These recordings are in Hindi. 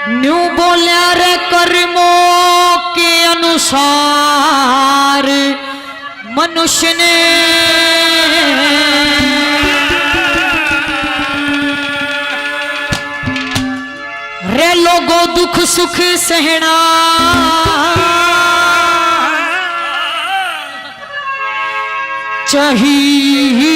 न्यू बोलिया रे कर्मों के अनुसार मनुष्य ने रे लोगों दुख सुख सहना चाहिए।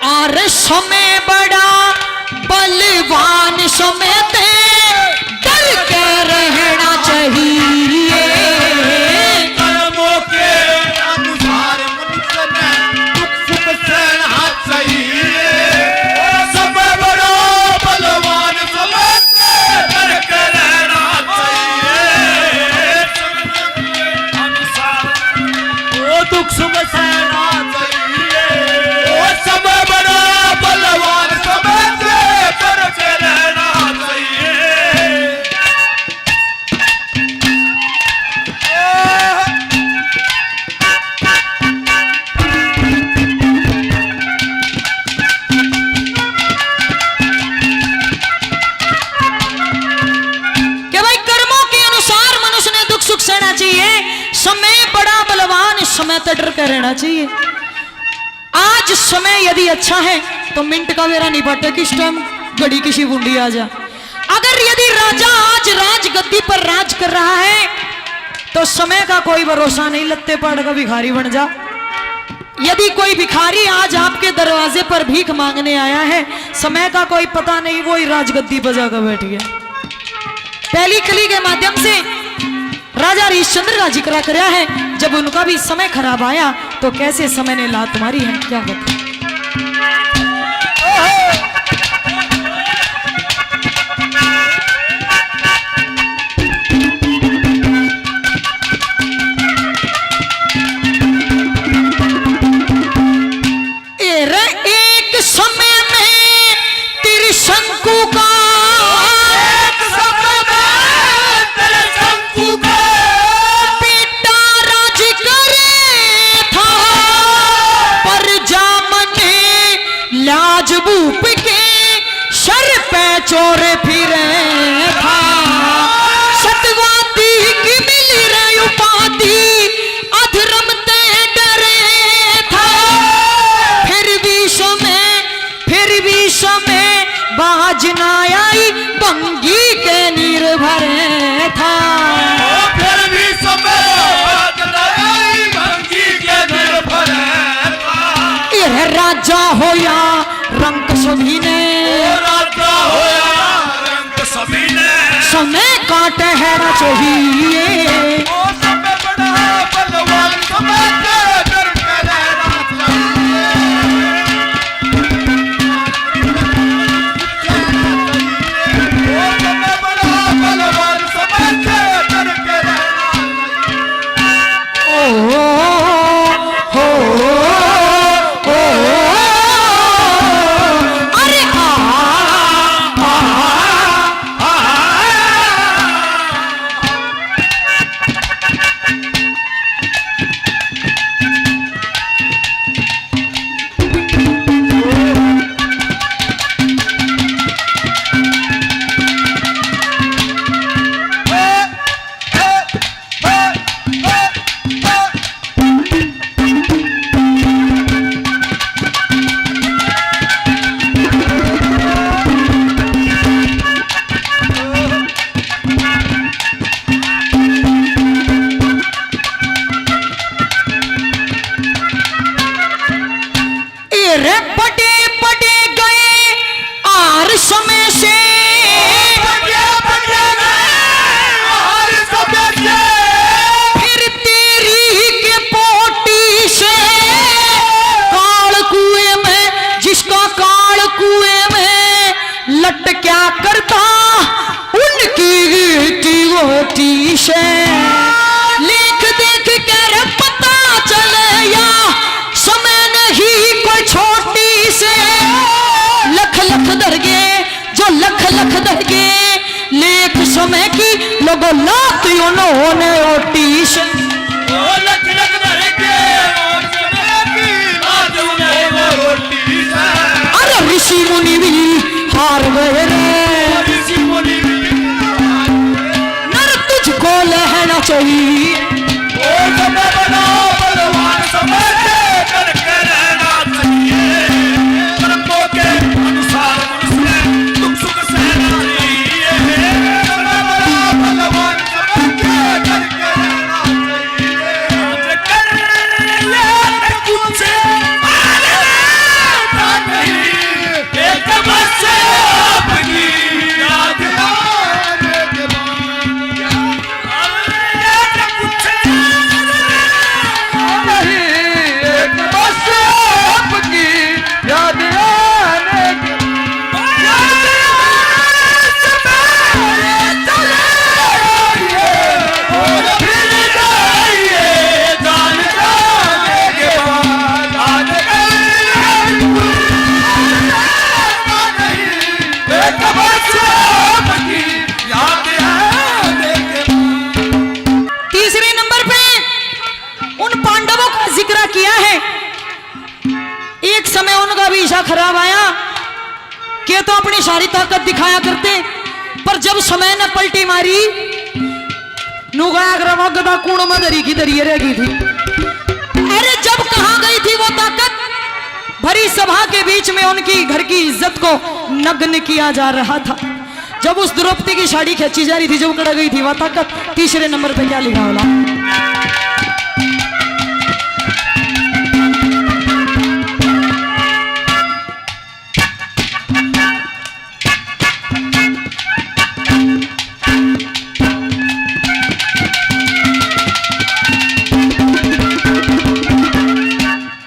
और समय बड़ा बलवान समय ते डर के रहना चाहिए। कर्मों के अनुसार मनुष्य ने दुख सुख सहना चाहिए। समय बड़ा बलवान समय ते डर के रहना चाहिए। अनुसार वो दुख सुख सहना चाहिए। वो समय बड़ा बलवान समय ते डर के रहना चाहिए। कि भाई कर्मों के अनुसार मनुष्य ने दुख सुख सहना चाहिए। समय बड़ा बलवान समय तो डर कर रहना चाहिए। आज समय यदि अच्छा है तो मिनट का वेरा नहीं बाटे किस टाइम घड़ी किसी बूंदी आ जा। अगर यदि राजा आज राज गद्दी पर राज कर रहा है तो समय का कोई भरोसा नहीं, लत्ते पड़ का भिखारी बन जा। यदि कोई भिखारी आज आपके दरवाजे पर भीख मांगने आया है, समय का कोई पता नहीं, वो ही राजगद्दी पर जाकर बैठ गया। पहली कली के माध्यम से राजा हरिश्चंद्र का जिक्र कराया है। जब उनका भी समय खराब आया तो कैसे समय ने लात मारी है क्या बता। एक समय में त्रिशंकु का बेटा राज करे था, परजामन लाज भूप के सर पे चोर फिरे था। सतवादी की मिल रही उपाधि अधर्म ते डरे था। फिर भी समय बाज ना आई भंगी के निर्भर था। फिर भी समय बाज ना आई भंगी के निर्भर था। यह राजा होया रंग सभी ने, राजा होया रंग सभी ने, समय का ठहरा चाहिए। ओ समय बड़ा बलवान समय ते डर के रहना चाहिए। ओ समय बड़ा बलवान समय ते डर के रहना चाहिए। ओ हो ओ अरे रे पटे पटे गए आर समय से, फिर तेरी के पोटी से काल कुएं में, जिसका काल कुएं में लट क्या करता उनकी गोटी से। लेख देख कर पता चले या समय नहीं कोई छोटी से। लख लख दरगे जो लख लख दरगे लेख समय की लोगों लात उन्होंने ओटी से। लख लख दरगे और समय की लात उन्होंने ओटी से। मुनि भी हार गए रे। ऋषि मुनि भी नर तुझको लहना चाहिए, ओ समय बड़ा बलवान समय के करके रहना चाहिए। कर्मों के अनुसार मनुष्य दुख सुख सहना चाहिए। समय बड़ा बलवान समय के करके रहना चाहिए। कर ले कुछ एक बस आपकी याद आने के बाद कुछ नहीं, एक बस आपकी याद आने के और फिर जाइए जान जाने के बाद आज एक बस आपकी याद आने के बाद। तीसरे नंबर पे उन पांडवों का जिक्र किया है। एक समय उनका भी ईशा खराब आया कि तो अपनी सारी ताकत दिखाया करते, पर जब समय ने पलटी मारी नुगा कूण में दरी की दरिये रह गई थी। अरे जब कहां गई थी वो ताकत? भरी सभा के बीच में उनकी घर की इज्जत को नग्न किया जा रहा था। जब उस द्रौपदी की साड़ी खींची जा रही थी, जब कड़ गई थी वह ताकत। तीसरे नंबर पे क्या लिखा होला?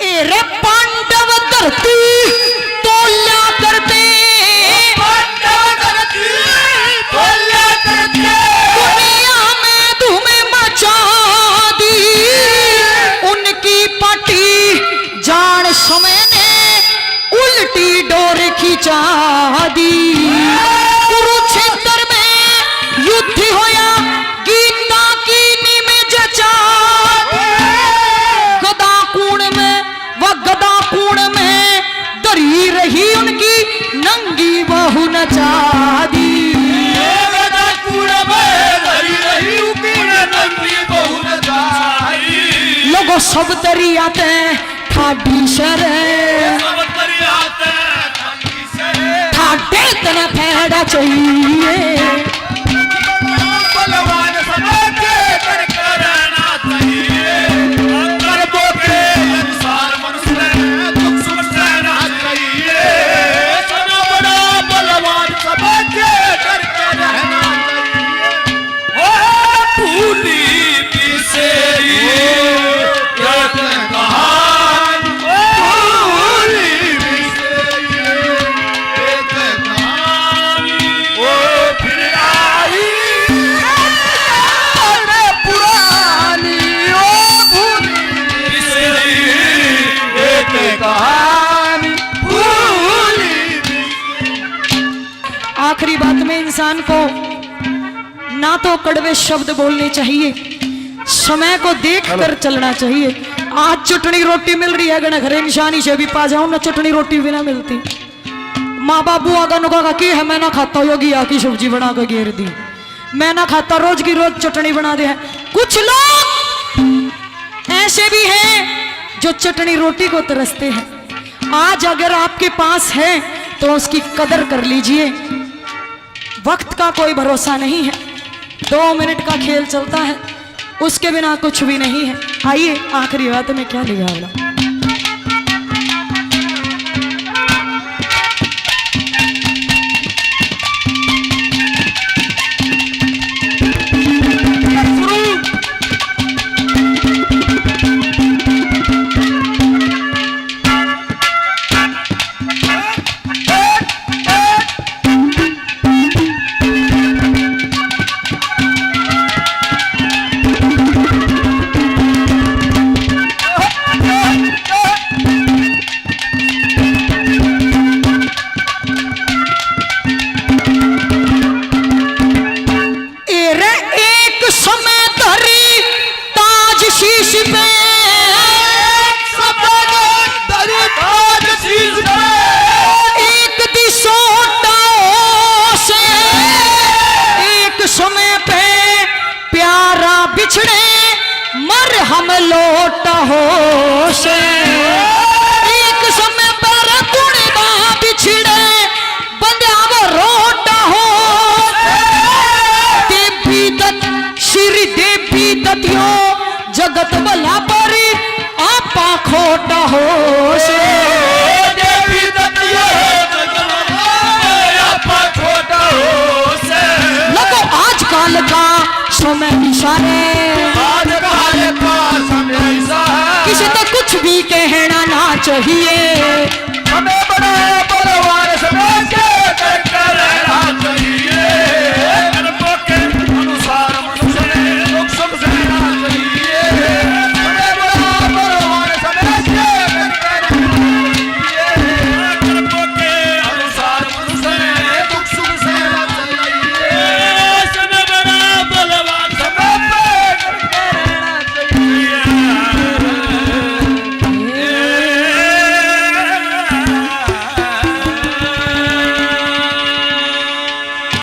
एरे पांडव धरती तोल्या करते, दुनिया में धूम मचा दी। उनकी पार्टी जान समय ने उल्टी डोर खिंचा दी। कुरुक्षेत्र में युद्ध होया गीता की निमिज चा। गदा कूण में व गदा कूण में दरी रही उनकी नंगी बहु नचा दी। लोगों सब तरी आते ठाडी शर ठाडे तना फेड़ा चाहिए। बलवान समय के करके रहना चाहिए। कर्मों के अनुसार मनुष्य दुख सुख सहना चाहिए। समय बड़ा बलवान समय के करके रहना चाहिए। ओ भूली बिसेरी एक कहानी, भूली बिसेरी एक कहानी, ओ फिर आई अरे पुरानी, ओ भूली बिसेरी एक कहानी, भूली बिसेरी। आखिरी बात में इंसान को ना तो कड़वे शब्द बोलने चाहिए, समय को देख कर चलना चाहिए। आज चटनी रोटी मिल रही है, अगर घरे निशानी से भी पा जाऊं ना चटनी रोटी भी ना मिलती। माँ बाबू आगा नुका की है मैं ना खाता योगी आकी सब्जी बना कर घेर दी, मैं ना खाता रोज की रोज चटनी बना दे है। कुछ लोग ऐसे भी हैं जो चटनी रोटी को तरसते हैं। आज अगर आपके पास है तो उसकी कदर कर लीजिए। वक्त का कोई भरोसा नहीं है, 2 मिनट का खेल चलता है, उसके बिना कुछ भी नहीं है। आइए आखिरी बात में क्या लिखा होगा?